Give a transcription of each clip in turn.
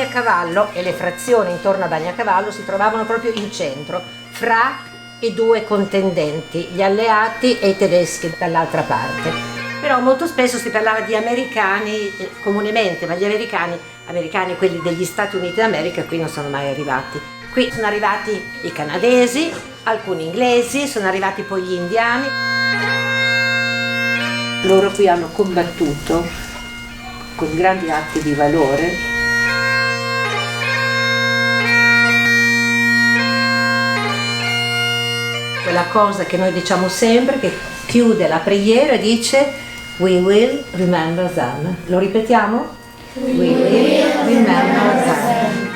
Bagnacavallo e le frazioni intorno a Bagnacavallo si trovavano proprio in centro, fra i due contendenti, gli alleati e i tedeschi dall'altra parte. Però molto spesso si parlava di americani comunemente, ma gli americani quelli degli Stati Uniti d'America qui non sono mai arrivati. Qui sono arrivati i canadesi, alcuni inglesi, sono arrivati poi gli indiani. Loro qui hanno combattuto con grandi atti di valore. Quella cosa che noi diciamo sempre, che chiude la preghiera, dice "We will remember them". Lo ripetiamo? We will remember them.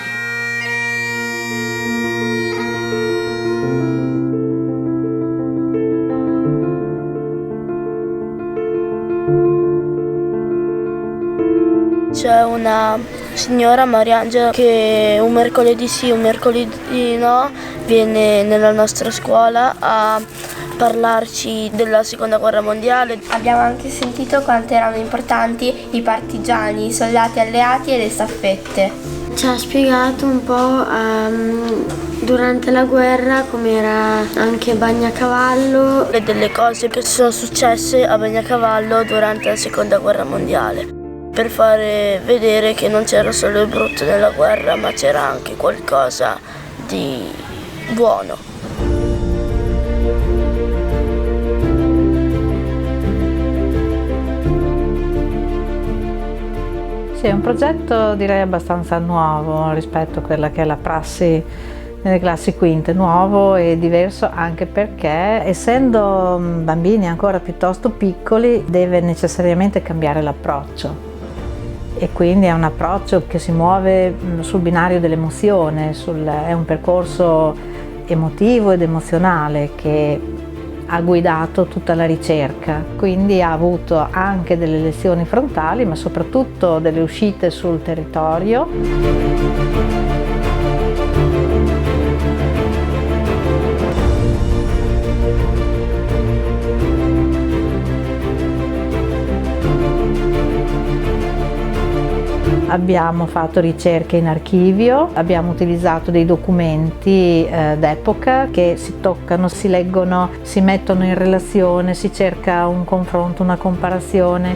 C'è una signora Mariangela che un mercoledì sì, un mercoledì no, viene nella nostra scuola a parlarci della seconda guerra mondiale. Abbiamo anche sentito quanto erano importanti i partigiani, i soldati alleati e le staffette. Ci ha spiegato un po' durante la guerra com'era anche Bagnacavallo E delle cose che sono successe a Bagnacavallo durante la seconda guerra mondiale, per fare vedere che non c'era solo il brutto nella guerra, ma c'era anche qualcosa di buono. Sì, è un progetto direi abbastanza nuovo rispetto a quella che è la prassi nelle classi quinte, nuovo e diverso anche perché, essendo bambini ancora piuttosto piccoli, deve necessariamente cambiare l'approccio. E quindi è un approccio che si muove sul binario dell'emozione, è un percorso emotivo ed emozionale che ha guidato tutta la ricerca, quindi ha avuto anche delle lezioni frontali, ma soprattutto delle uscite sul territorio. Abbiamo fatto ricerche in archivio, abbiamo utilizzato dei documenti d'epoca che si toccano, si leggono, si mettono in relazione, si cerca un confronto, una comparazione.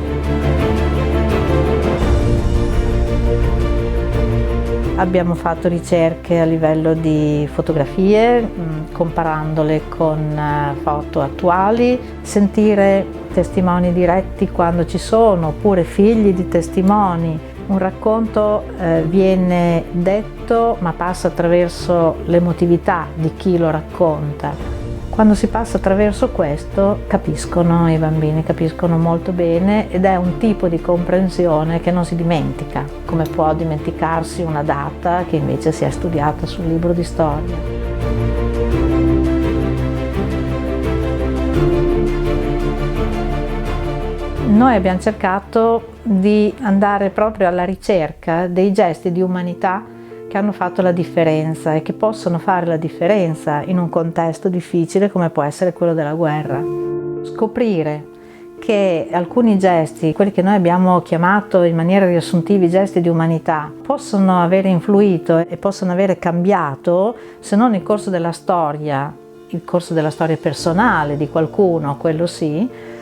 Abbiamo fatto ricerche a livello di fotografie, comparandole con foto attuali, sentire testimoni diretti quando ci sono, oppure figli di testimoni. Un racconto viene detto ma passa attraverso l'emotività di chi lo racconta. Quando si passa attraverso questo capiscono i bambini, capiscono molto bene ed è un tipo di comprensione che non si dimentica, come può dimenticarsi una data che invece si è studiata sul libro di storia. Noi abbiamo cercato di andare proprio alla ricerca dei gesti di umanità che hanno fatto la differenza e che possono fare la differenza in un contesto difficile come può essere quello della guerra. Scoprire che alcuni gesti, quelli che noi abbiamo chiamato in maniera riassuntiva i gesti di umanità, possono avere influito e possono avere cambiato, se non il corso della storia personale di qualcuno, quello sì,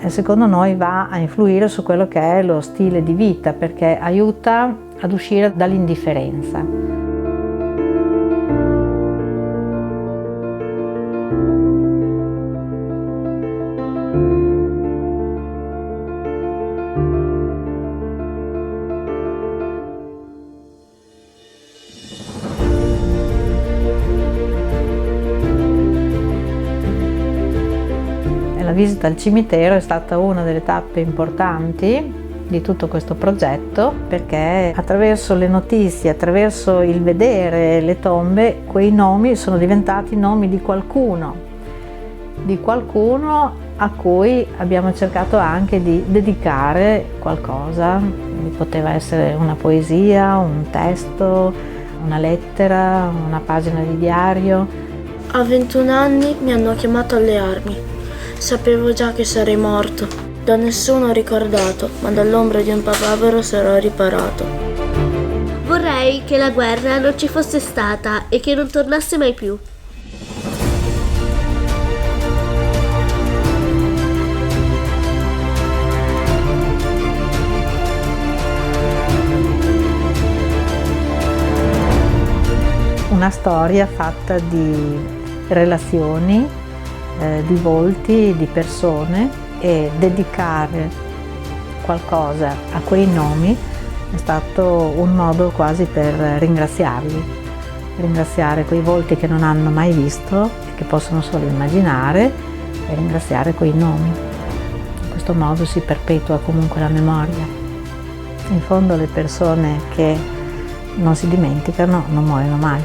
secondo noi va a influire su quello che è lo stile di vita, perché aiuta ad uscire dall'indifferenza. La visita al cimitero è stata una delle tappe importanti di tutto questo progetto, perché attraverso le notizie, attraverso il vedere le tombe, quei nomi sono diventati nomi di qualcuno a cui abbiamo cercato anche di dedicare qualcosa. Poteva essere una poesia, un testo, una lettera, una pagina di diario. A 21 anni mi hanno chiamato alle armi. Sapevo già che sarei morto, da nessuno ricordato, ma dall'ombra di un papavero sarò riparato. Vorrei vorrei che la guerra non ci fosse stata e che non tornasse mai più. Una storia fatta di relazioni, di volti, di persone, e dedicare qualcosa a quei nomi è stato un modo quasi per ringraziare quei volti che non hanno mai visto e che possono solo immaginare, e ringraziare quei nomi. In questo modo si perpetua comunque la memoria. In fondo le persone che non si dimenticano non muoiono mai.